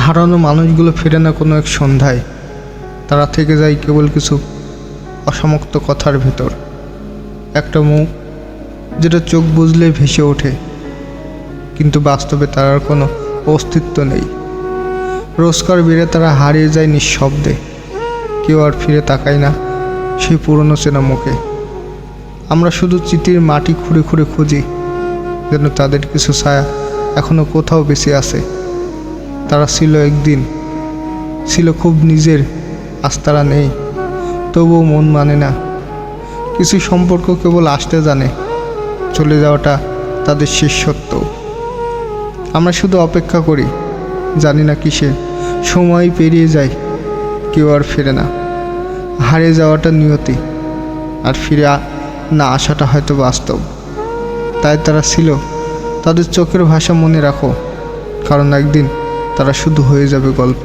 হারানো মানুষগুলো ফেরে না কোনো এক সন্ধ্যায়, তারা থেকে যায় কেবল কিছু অসমাপ্ত কথার ভেতর। একটা মুখ যেটা চোখ বুঝলেই ভেসে ওঠে, কিন্তু বাস্তবে তার আর কোনো অস্তিত্ব নেই। রোজকার বেড়ে তারা হারিয়ে যায় নিঃশব্দে, কেউ আর ফিরে তাকায় না সেই পুরনো চেনা মুখে। আমরা শুধু চিঠির মাটি খুঁড়ে খুঁড়ে খুঁজি, যেন তাদের কিছু ছায়া এখনো কোথাও বেঁচে আছে। তারা ছিল একদিন, ছিল খুব নিজের, আজ তারা নেই, তবুও মন মানে না। কিছু সম্পর্ক কেবল আসতে জানে, চলে যাওয়াটা তাদের শেষ সত্য। আমরা শুধু অপেক্ষা করি, জানি না কিসে। সময় পেরিয়ে যায়, কেউ আর ফেরে না। হারিয়ে যাওয়াটা নিয়তি, আর ফিরে না আসাটা হয়তো বাস্তব। তাই তারা ছিল, তাদের চোখের ভাষা মনে রাখো, কারণ একদিন তারা শুধু হয়ে যাবে গল্প।